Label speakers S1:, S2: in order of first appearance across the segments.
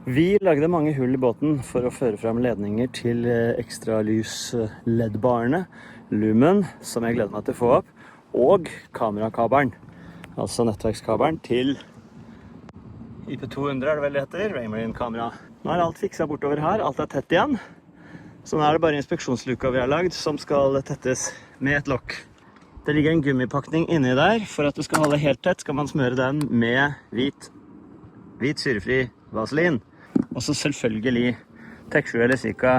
S1: Vi lagde mange hull i båten for å føre frem ledninger til ekstra lys LED-barene, Lumen, som jeg gleder meg til å få opp, og kamerakabelen, altså nettverkskabelen til IP200 er det vel det heter, Raymarine kamera. Nå er alt fikset bortover her, alt er tett igjen, så nå er det bare inspeksjonsluka vi har lagd som skal tettes med et lokk. Det ligger en gummipakning inni der. For at det skal holde helt tett skal man smøre den med hvit syrefri vaselin. Og så selvfølgelig Tech7 eller Sika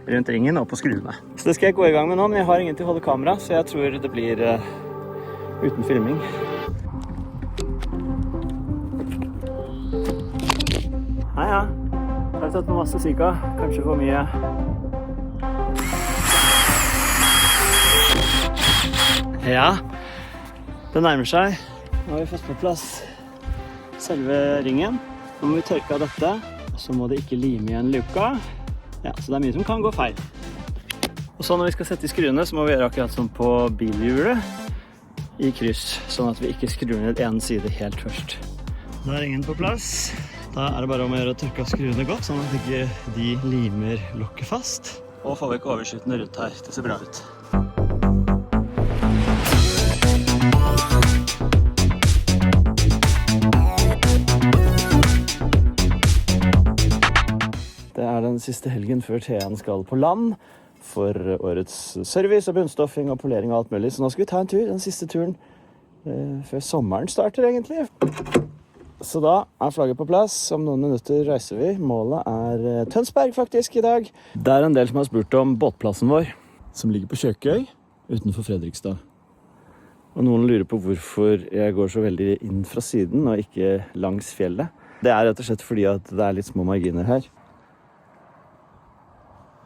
S1: rundt ringen og på skruene. Så det skal jeg gå i gang med nå, men jeg har ingen til å holde kamera, så jeg tror det blir uten filming. Ja. Jeg har tatt med masse Sika, kanskje for mye. Ja, det nærmer seg. Nå har vi fått på plass selve ringen. Nå må vi tørke av dette, så må det ikke lime igjen luka. Ja, så det er mye som kan gå feil. Og så når vi skal sette i skruene, så må vi gjøre akkurat som på bilhjulet i kryss, sånn at vi ikke skrur ned en side helt først. Da er ringen på plass. Da er det bare om å gjøre å tørke av skruene godt, sånn at ikke de limer lokket fast. Og får vi ikke overskytende rundt her. Det ser bra ut. Det er den siste helgen før TN skal på land for årets service og bunnstoffing og polering og alt mulig. Så nå skal vi ta en tur, den siste turen før sommeren starter egentlig. Så da er flagget på plass. Om noen minutter reiser vi. Målet er Tønsberg faktisk i dag. Det er en del som har spurt om båtplassen vår, som ligger på Kjøkøy utenfor Fredrikstad. Og noen lurer på hvorfor jeg går så veldig inn fra siden og ikke langs fjellet. Det er rett og slett fordi at det er litt små marginer her.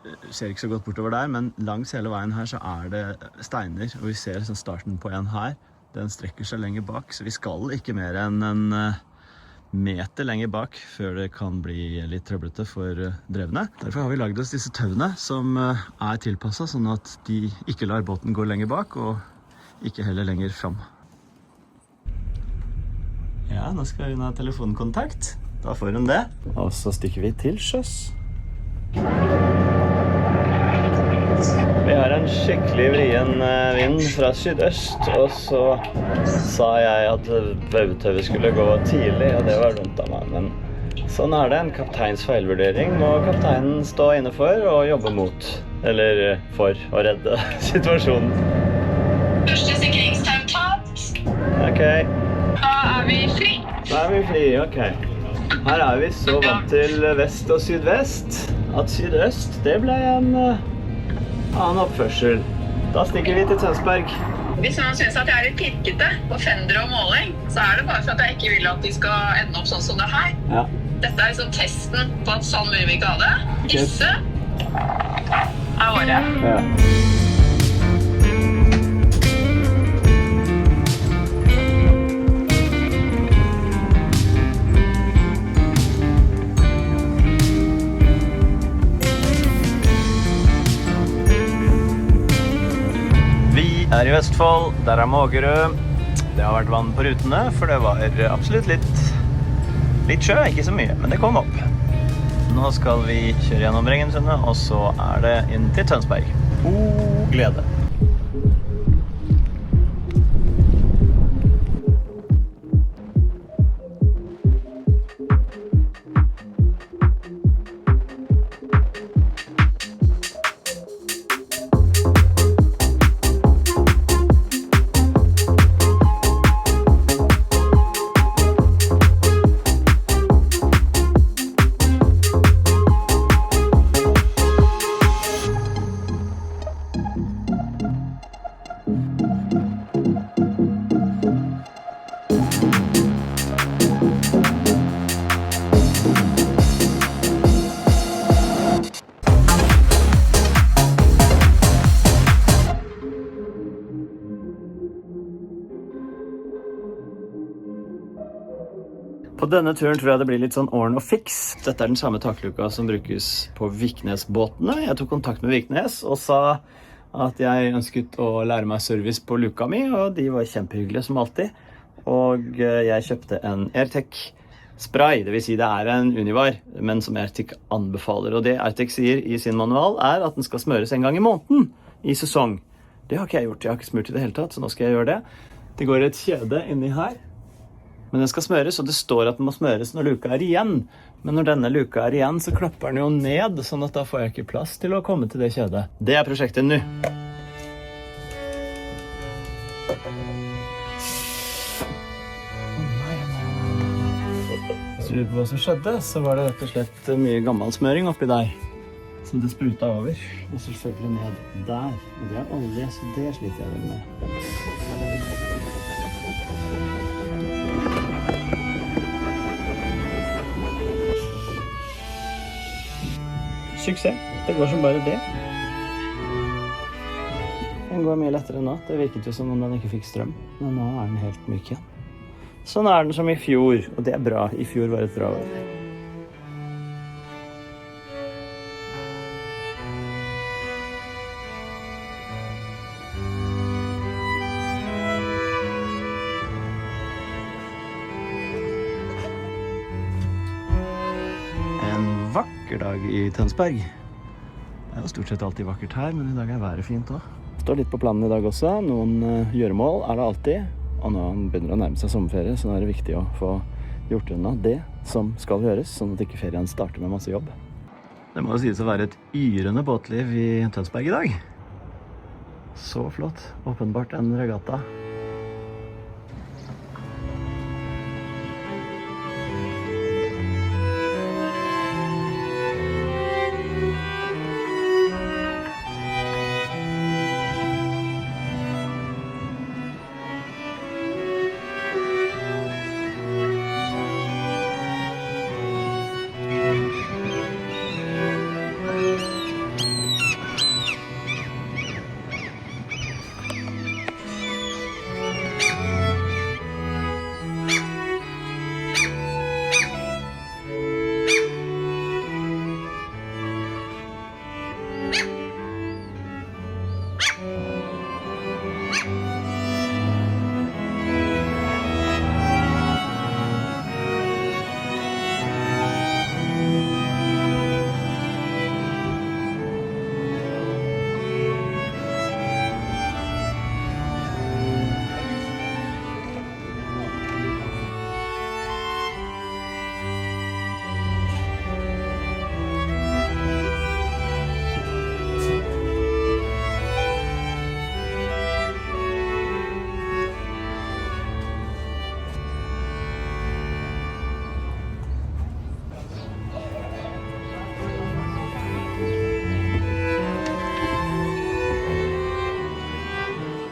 S1: Det ser ikke så godt bortover der, men langs hele veien her så er det steiner, og vi ser liksom starten på en her. Den strekker seg lenger bak, så vi skal ikke mer enn en meter lenger bak før det kan bli litt trøblete for drevene. Derfor har vi laget oss disse tauene som er tilpasset, sånn at de ikke lar båten gå lenger bak, og ikke heller lenger fram. Ja, nå skal hun ha telefonkontakt. Da får hun det. Og så stikker vi til sjøs. Vi har en skikkelig vrien vind fra sydøst, og så sa jeg at bautauet skulle gå tidlig, og det var dumt av meg. Men sånn er det, en kapteins feilvurdering må kapteinen stå inne for og jobbe mot, eller for å redde situasjonen.
S2: Første sikringstau tatt.
S1: Ok.
S2: Da er vi fri.
S1: Da er vi fri, ok. Her er vi så vant til vest og sydvest, at sydøst, det ble en annen oppførsel. Da stikker vi til Tønsberg.
S2: Hvis man synes at jeg er litt pirkete på fender og måling, så er det bare for at jeg ikke vil at de skal ende opp sånn som det her.
S1: Ja.
S2: Dette er liksom testen på at sånn vil vi ikke ha det. Disse er året.
S1: Ja. Her i Vestfold, der er Mågerø. Det har vært vann på rutene, for det var absolutt litt sjø, ikke så mye, men det kom opp. Nå skal vi kjøre gjennom Rengensundet, og så er det inn til Tønsberg. God glede! På denne turen tror jeg det blir litt sånn ordn og fix. Dette er den samme takluka som brukes på Viknes-båtene. Jeg tok kontakt med Viknes og sa at jeg ønsket å lære meg service på luka mi, og de var kjempehyggelige som alltid. Og jeg kjøpte en AirTech spray, det vil si det en Univar, men som Airtic anbefaler. Og det Airtic sier i sin manual at den skal smøres en gang i måneden i sesong. Det har ikke jeg gjort, jeg har ikke smurt i det hele tatt, så nå skal jeg gjøre det. Det går et kjede inni her, men den skal smøres, og det står at den må smøres når luka igjen. Men når denne luka igjen, så klapper den jo ned, sånn at da får jeg ikke plass til å komme til det kjedet. Det prosjektet nå. Hvis du lurer på hva som skjedde, så var det rett og slett mye gammel smøring oppi der. Så det spruta over, og selvfølgelig ned der. Og det olje, så det sliter jeg vel med. Suksess. Det går som bare det. Den går mye lettere nå. Det virket jo som om den ikke fikk strøm, men nå den helt myk igjen. Sånn den som i fjor, og det bra. I fjor var et bra år. Vakker dag i Tønsberg. Det jo stort sett alltid vakkert her, men i dag været fint også. Står litt på planen i dag også. Noen gjøremål det alltid. Og nå begynner det å nærme seg sommerferie, så nå det viktig å få gjort unna det som skal gjøres, sånn at ikke ferien starter med masse jobb. Det må jo sies å være et yrende båtliv i Tønsberg i dag. Så flott. Åpenbart en regatta.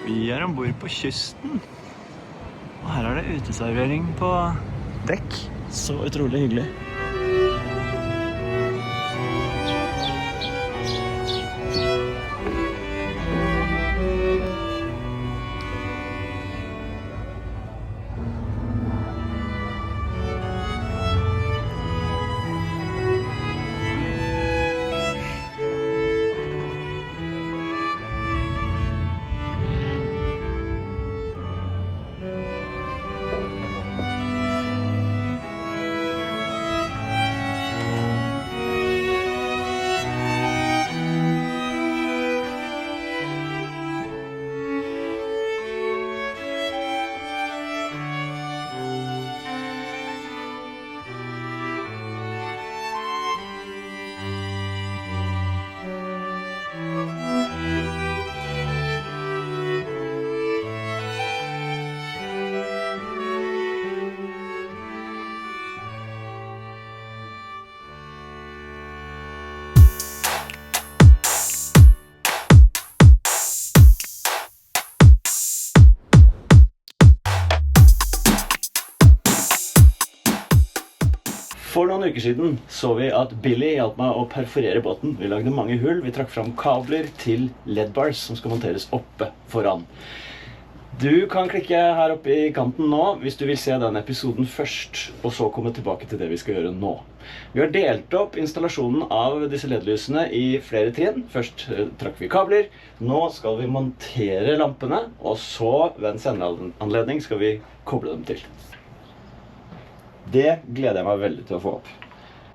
S1: Vi ombord på kysten, og her det uteservering på dekk. Så utrolig hyggelig. For noen uker siden så vi at Billy hjalp meg å perforere båten. Vi lagde mange hull, vi trakk fram kabler til LED-bars som skal monteres oppe foran. Du kan klikke her oppe i kanten nå hvis du vil se den episoden først, og så komme tilbake til det vi skal gjøre nå. Vi har delt opp installasjonen av disse LED-lysene i flere trinn. Først trakk vi kabler, nå skal vi montere lampene, og så ved en senere anledning skal vi koble dem til. Det gleder jeg meg veldig til å få opp.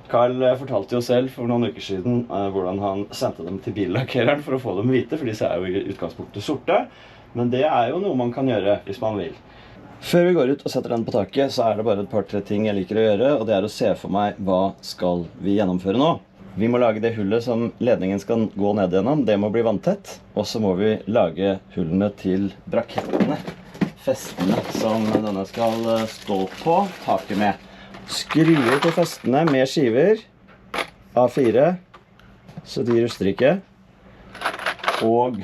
S1: Carl fortalte jo selv for noen uker siden hvordan han sendte dem til billakkereren for å få dem hvite, for disse er jo i utgangspunktet sorte. Men det er jo noe man kan gjøre hvis man vil. Før vi går ut og setter den på taket, så er det bare et par-tre ting jeg liker å gjøre, og det er å se for meg hva skal vi gjennomføre nå. Vi må lage det hullet som ledningen skal gå ned gjennom, det må bli vanntett. Og så må vi lage hullene til brakettene, festene som denne skal stå på taket med. Skruer til festene med skiver, A4, så de ruster ikke. Og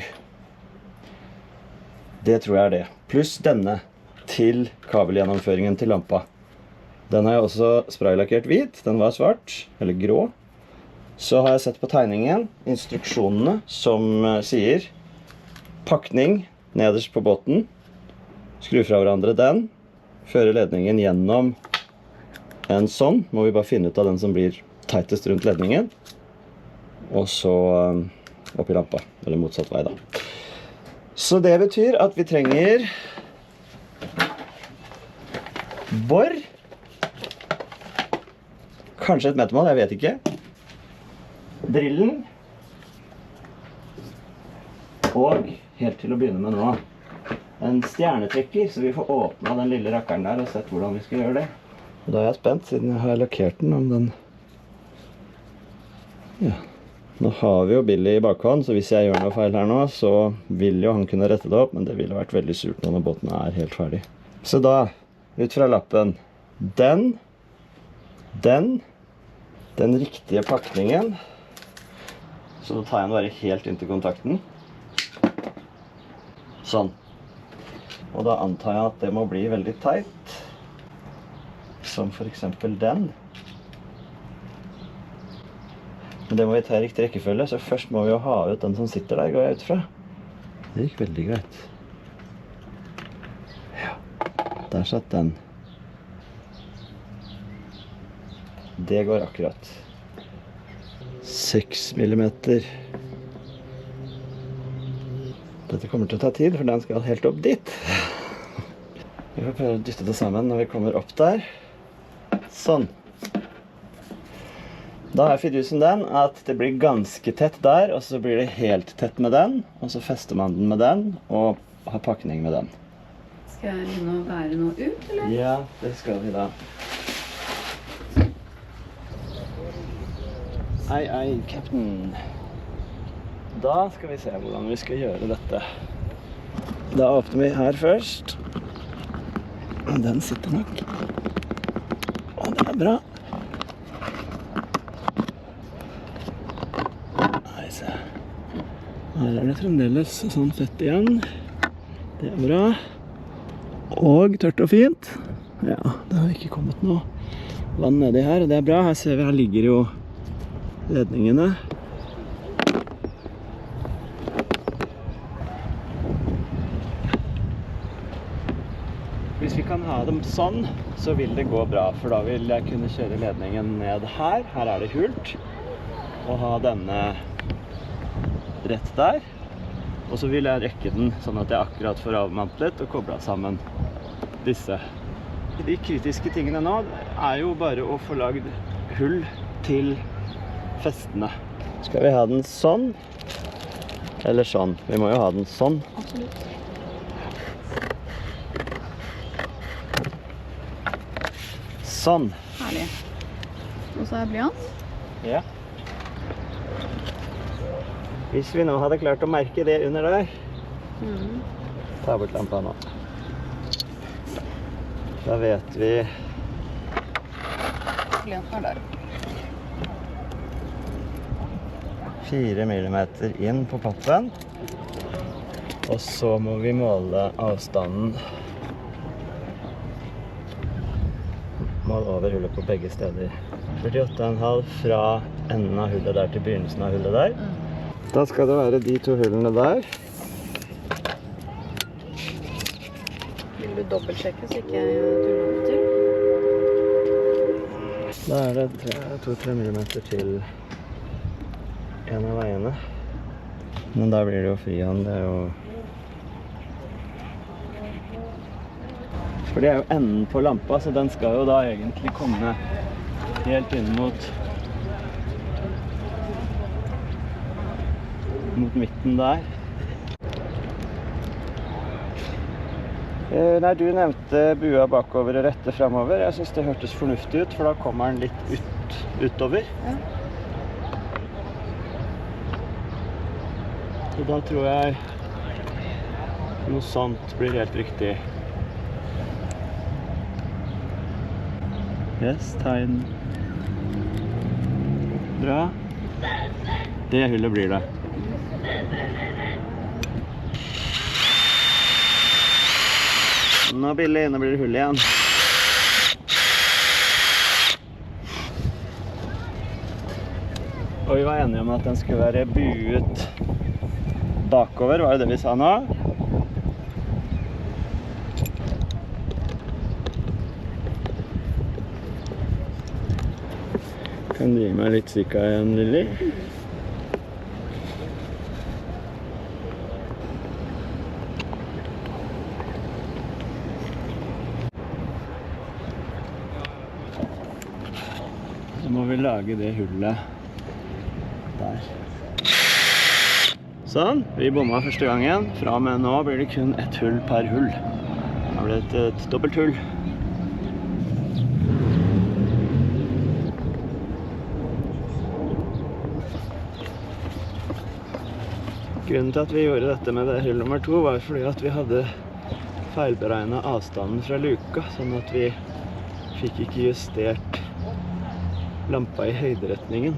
S1: det tror jeg er det. Pluss denne til kabelgjennomføringen til lampa. Den har jeg også spraylakkert hvit, den var svart, eller grå. Så har jeg sett på tegningen, instruksjonene som sier pakning nederst på båten, skru fra hverandre den, føre ledningen gjennom en sånn, må vi bare finne ut av den som blir tightest rundt ledningen, og så opp i lampa, eller motsatt vei da. Så det betyr at vi trenger bor, kanskje et metermål, jeg vet ikke, drillen, og helt til å begynne med nå, en stjernetrekker, så vi får åpnet den lille rakkeren der og sett hvordan vi skal gjøre det. Og da er jeg spent, siden jeg har lakkert den, om den... Ja, nå har vi jo Billy i bakhånd, så hvis jeg gjør noe feil her nå, så vil jo han kunne rette det opp, men det ville vært veldig surt når båten er helt ferdig. Så da, ut fra lappen, den riktige pakningen, så da tar jeg den bare helt inn til kontakten. Sånn. Og da antar jeg at det må bli veldig tight. Som for eksempel den. Men det må vi ta i riktig rekkefølge, så først må vi jo ha ut den som sitter der, går jeg ut fra. Det gikk veldig greit. Ja, der satt den. Det går akkurat. 6 millimeter. Dette kommer til å ta tid, for den skal helt opp dit. Vi får prøve å dytte det sammen når vi kommer opp der. Sånn. Da er fidusen den at det blir ganske tett der, og så blir det helt tett med den, og så fester man den med den, og har pakning med den.
S3: Skal jeg begynne å bære noe ut, eller?
S1: Ja, det skal vi da. Ei, captain. Da skal vi se hvordan vi skal gjøre dette. Da åpner vi her først. Den sitter nok. Og det er bra. Se. Her er det fremdeles sånn fett igjen. Det er bra. Og tørt og fint. Ja, det har ikke kommet noe vann nedi her, og det er bra. Her ser vi, her ligger jo ledningene. Hvis vi kan ha dem sånn, så vil det gå bra, for da vil jeg kunne kjøre ledningen ned her. Her er det hult. Og ha denne rett der. Og så vil jeg rekke den sånn at jeg akkurat får avmantlet og koblet sammen disse. De kritiske tingene nå er jo bare å få lagd hull til festene. Skal vi ha den sånn? Eller sånn? Vi må jo ha den sånn.
S3: Absolutt.
S1: Sånn.
S3: Herlig. Og så er blyant.
S1: Ja. Hvis vi nå hadde klart å merke det under der. Ta bort lampa nå. Da vet vi...
S3: Blyanten er der.
S1: 4 millimeter inn på pappen. Og så må vi måle avstanden. Mål over hullet på begge steder. 48,5 fra enden av hullet der til begynnelsen av hullet der. Da skal det være de to hullene der.
S3: Vil du dobbeltsjekke så ikke jeg tuller til?
S1: Da er det 2-3 millimeter til en av veiene. Men da blir det jo frihånd, det er jo For det er jo enden på lampa, så den skal jo da egentlig komme helt inn mot midten der. Nei, du nevnte bua bakover og rette fremover. Jeg synes det hørtes fornuftig ut, for da kommer den litt utover.
S3: Ja.
S1: Og da tror jeg noe sånt blir helt riktig. Yes, tegn. Bra. Det hullet blir det. Nå blir det hull igjen. Og vi var enige om at den skulle være buet bakover, var det vi sa nå? Kan du gi meg litt sika igjen, Lilly? Så må vi lage det hullet der. Sånn, vi bomma første gangen. Fra og med nå blir det kun ett hull per hull. Da blir det et dobbelt hull. Grunnen til at vi gjorde dette med det hull nummer 2 var fordi at vi hadde feilberegnet avstanden fra luka, sånn at vi fikk ikke justert lampa i høyderetningen.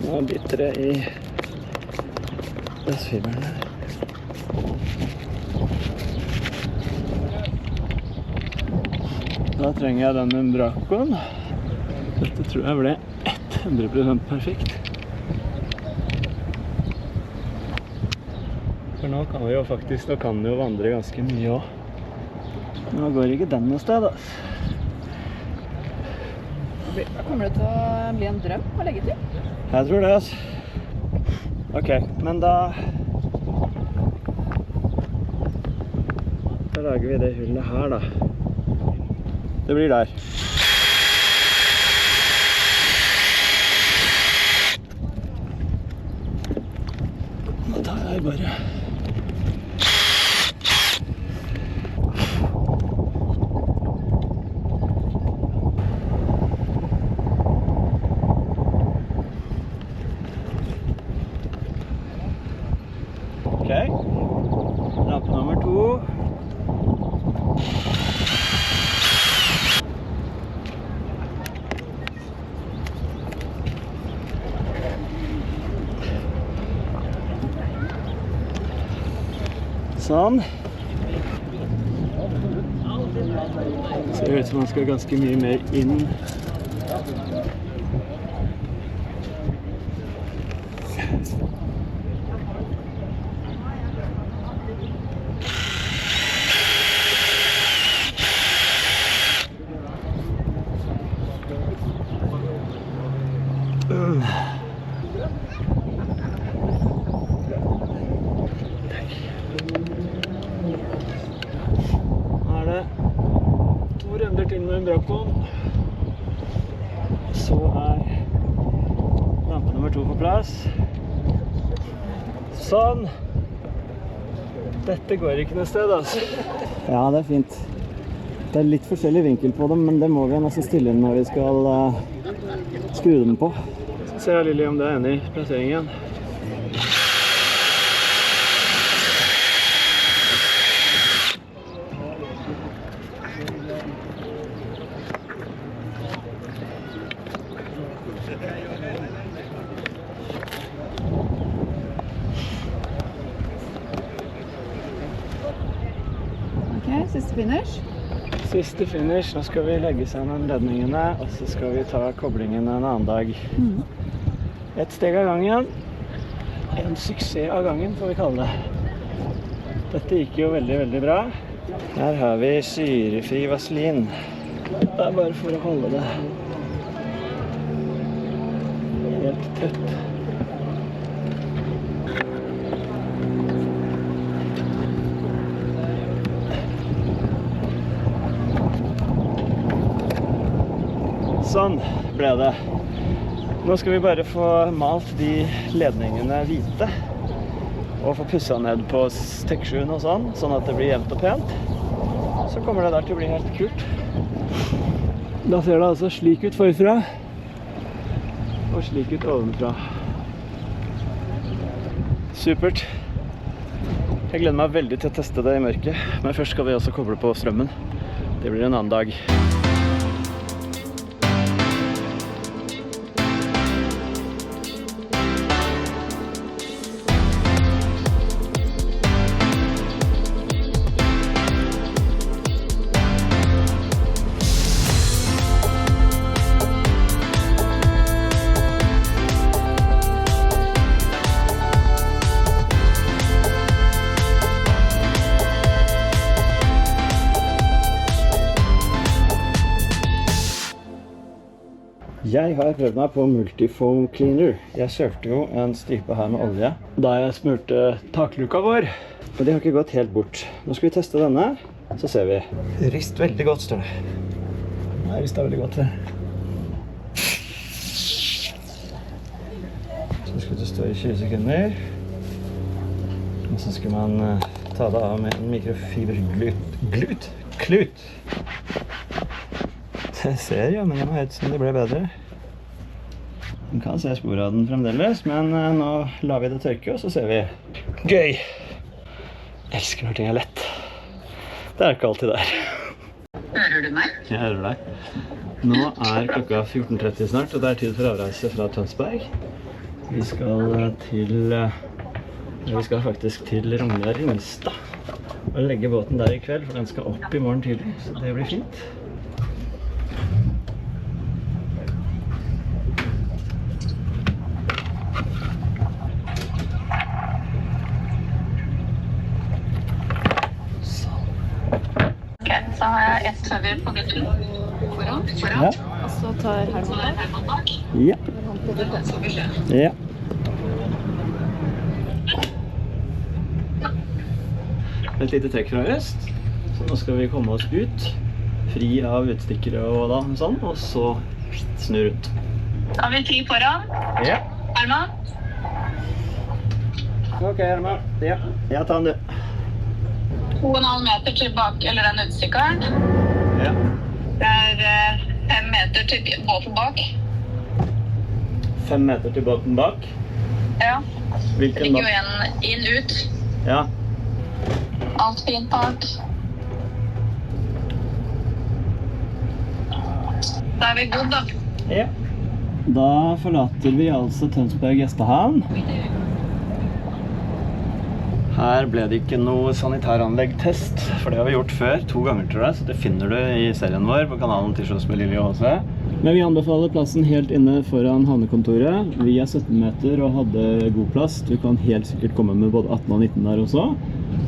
S1: Nå biter det i glassfiberen her. Da trenger jeg den Umbracoen. Dette tror jeg ble 100% perfekt. For nå kan vi jo faktisk, nå kan det jo vandre ganske mye også. Nå går ikke den noe sted, altså.
S3: Kommer det til å bli en drøm å legge til?
S1: Jeg tror det, altså. Ok, men da lager vi det hullet her, da. Det blir der. Nå tar jeg bare Ok, lampe nummer 2. Sånn. Ser ut som man skal ganske mye mer inn. Til med Umbracoen. Så er lampe nummer 2 på plass. Sånn. Dette går ikke noe sted, altså. Ja, det er fint. Det er litt forskjellig vinkel på dem, men det må vi nesten stille inn når vi skal skru dem på. Så ser jeg Lilly om det er enig i plasseringen.
S3: Siste finish.
S1: Siste finish. Nå skal vi legge sammen ledningene, og så skal vi ta koblingen en annen dag. Et steg av gangen. En suksess av gangen, får vi kalle det. Dette gikk jo veldig, veldig bra. Her har vi syrefri vaselin. Det er bare for å holde det helt tett. Sånn ble det. Nå skal vi bare få malt de ledningene hvite og få pusset ned på tekstsjuen og sånn at det blir jevnt og pent. Så kommer det der til å bli helt kult. Da ser det altså slik ut forfra og slik ut ovenfra. Supert. Jeg gleder meg veldig til å teste det i mørket, men først skal vi også koble på strømmen. Det blir en annen dag. Jeg har prøvd meg på Multifoam Cleaner. Jeg kjørte jo en stripe her med olje da jeg smurte takluka vår. Og det har ikke gått helt bort. Nå skal vi teste denne, så ser vi. Rist veldig godt, står det. Nei, ristet veldig godt det. Så skal det stå i 20 sekunder. Og så skal man ta det av med en mikrofiberklut. Det ser jo, men jeg må ut som det ble bedre. Man kan se spor av den fremdeles, men nå lar vi det tørke, og så ser vi. Gøy! Jeg elsker når ting er lett. Det er ikke alltid der.
S2: Hører du meg?
S1: Jeg hører deg. Nå er klokka 14:30 snart, og det er tid for avreise fra Tønsberg. Vi skal faktisk til Rogna-Ringstad og legge båten der i kveld, for den skal opp i morgen tidlig, så det blir fint.
S2: Så har jeg ett tøver på gutten foran.
S1: Ja.
S3: Og så tar Herman
S2: bak.
S1: Ja. Ja. Et lite trekk fra øst. Så nå skal vi komme oss ut, fri av utstikkere og sånn, og så snu rundt.
S2: Da har vi fri foran.
S1: Ja.
S2: Herman.
S1: Ok, Herman. Ja. Ja, ta den du.
S2: 2,5 meter til bak, eller den utstikkeren.
S1: Ja.
S2: Det er 5 meter til båten bak.
S1: 5 meter til båten bak.
S2: Ja. Det
S1: Hvilken
S2: ligger jo
S1: bak?
S2: en inn ut.
S1: Ja.
S2: Alt fint bak. Da er vi god, da.
S1: Ja. Da forlater vi altså Tønsberg Gjestehavn. Her ble det ikke noe sanitæranlegg-test, for det har vi gjort før, 2 ganger tror jeg, så det finner du i serien vår på kanalen til Sjøs med Lilje og HC. Men vi anbefaler plassen helt inne foran havnekontoret. Vi er 17 meter og hadde god plass. Du kan helt sikkert komme med både 18 og 19 der også.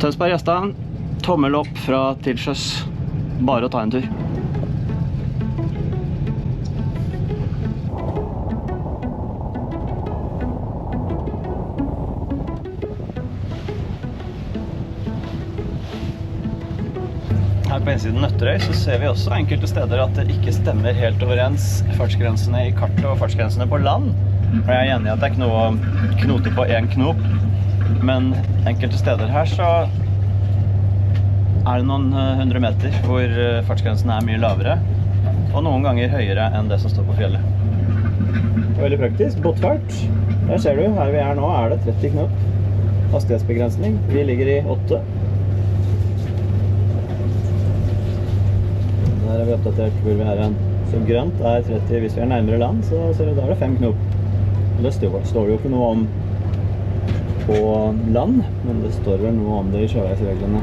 S1: Tønsberg Gjestehavn, tommel opp fra til Sjøs. Bare å ta en tur. Her på innsiden Nøtterøy så ser vi også enkelte steder at det ikke stemmer helt overens fartsgrensene i kartet og fartsgrensene på land. Og jeg er enig i at det er ikke noe å knote på en knop, men enkelte steder her så er det noen 100 meter hvor fartsgrensene er mye lavere, og noen ganger høyere enn det som står på fjellet. Veldig praktisk. Båtfart. Der ser du, her vi er nå er det 30 knop. Hastighetsbegrensning. Vi ligger i 8. Her har vi oppdatert hvor vi er igjen. Så grønt er 30, hvis vi er nærmere land, så ser du, da er det 5 knop. Og det står jo ikke noe om på land, men det står vel noe om det i sjøveisreglene.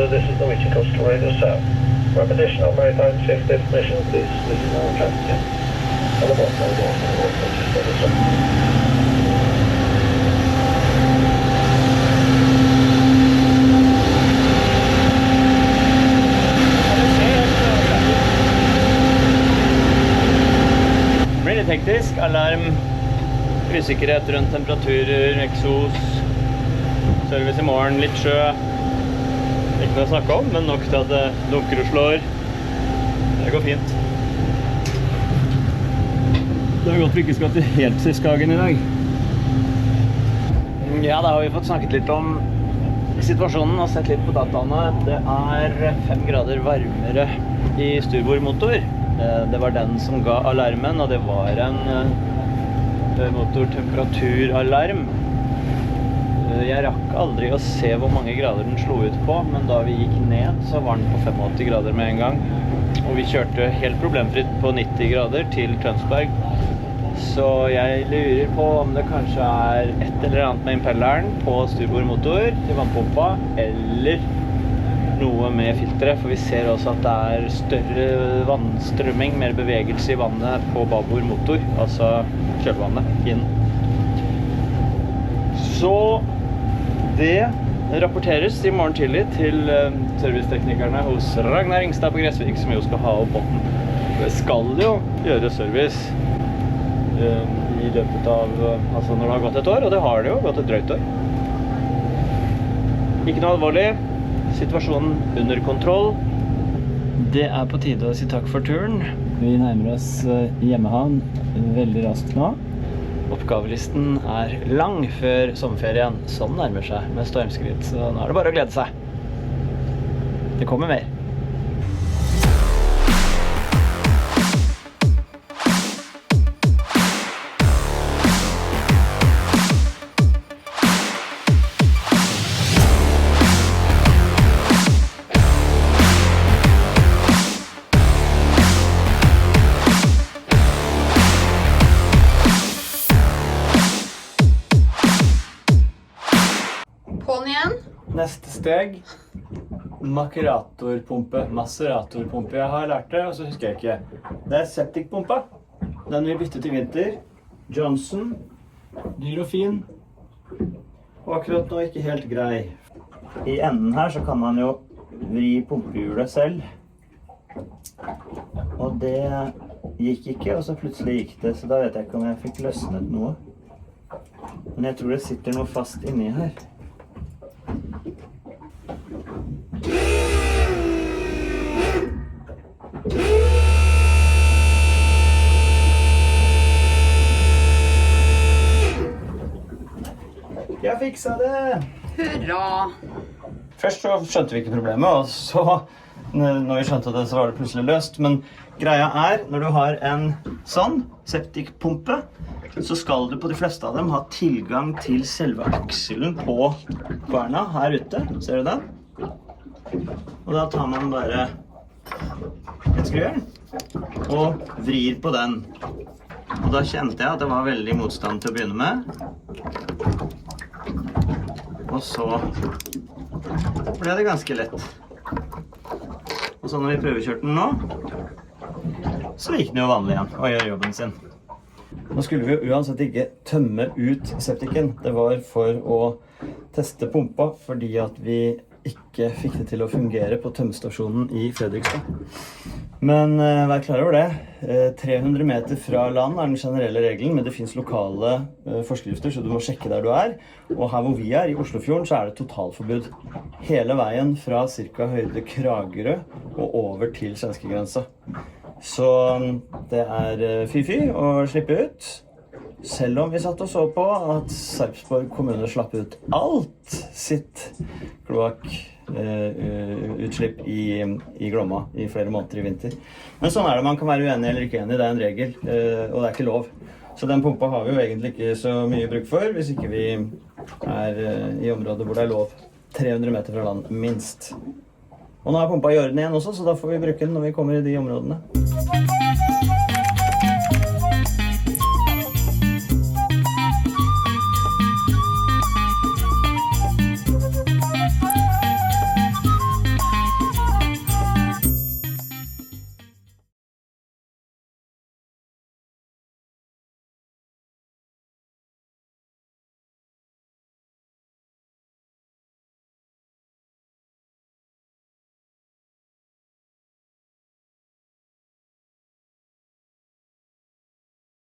S4: this is Norwegian Coastal Radio South. For additional maritime safety information, please listen to our transcript. On the bottom of the water,
S1: Det blir litt hektisk. Alarm, usikkerhet rundt temperaturer, eksos, service i morgen, litt sjø. Ikke noe å snakke om, men nok til at det dunker og slår. Det går fint. Det er godt vi ikke skal til helt til Skagen i dag. Ja, da har vi fått snakket litt om situasjonen og sett litt på dataene. Det er 5 grader varmere i styrbordmotor. Det var den som ga alarmen, og det var en motortemperaturalalarm. Jeg rakk aldri å se hvor mange grader den slo ut på, men da vi gikk ned så var den på 85 grader med en gang. Og vi kjørte helt problemfritt på 90 grader til Tønsberg. Så jeg lurer på om det kanskje er et eller annet med impelleren på styrbordmotor til vannpumpa, eller noe med filteret, for vi ser også at det er større vannstrømming, mer bevegelse i vannet på babord motor, altså kjølvannet inn. Så det rapporteres i morgen tidlig til serviceteknikerne hos Ragnar Ringstad på Gressvik, som jo skal ha opp båten. Det skal jo gjøre service i løpet av, altså når det har gått et år, og det har det jo gått et drøyt år. Ikke noe alvorlig. Situasjonen under kontroll. Det er på tide å si takk for turen. Vi nærmer oss hjemmehavn veldig raskt nå. Oppgavelisten er lang før sommerferien, som nærmer seg med stormskritt, så nå er det bare å glede seg. Det kommer mer. Neste steg, makeratorpumpe, maceratorpumpe. Jeg har lært det, og så husker jeg ikke. Det er septikpumpa. Den vi byttet i vinter. Johnson, dyr og fin. Og akkurat nå ikke helt grei. I enden her så kan man jo vri pumpehjulet selv. Og det gikk ikke, og så plutselig gikk det, så da vet jeg ikke om jeg fikk løsnet noe. Men jeg tror det sitter noe fast inni her. Jeg fiksa det!
S2: Hurra!
S1: Først så skjønte vi ikke problemet, og så, når vi skjønte det, så var det plutselig løst. Men greia er, når du har en sånn septikpumpe, så skal du på de fleste av dem ha tilgang til selve akselen på kverna her ute. Ser du den? Og da tar man bare et skrujern og vrir på den. Og da kjente jeg at det var veldig motstand til å begynne med. Og så ble det ganske lett. Og så når vi prøvekjørte den nå, så gikk den jo vanlig igjen og gjør jobben sin. Nå skulle vi jo uansett ikke tømme ut septiken. Det var for å teste pumpa, fordi at vi ikke fikk det til å fungere på tømmestasjonen i Fredrikstad. Men vær klar over det. 300 meter fra land er den generelle regelen, men det finnes lokale forskrifter, så du må sjekke der du er. Og her hvor vi er, i Oslofjorden, så er det totalforbud. Hele veien fra cirka høyde Kragerø og over til svenskegrensa. Så det er fy-fy å slippe ut. Selv om vi satt og så på at Sarpsborg kommune slapp ut alt sitt kloakkutslipp i Glomma i flere måneder i vinter. Men sånn er det, man kan være uenig eller ikke enig, det er en regel, og det er ikke lov. Så den pumpa har vi jo egentlig ikke så mye bruk for, hvis ikke vi er i områder hvor det er lov 300 meter fra land, minst. Og nå er pumpa i orden igjen også, så da får vi bruke den når vi kommer i de områdene.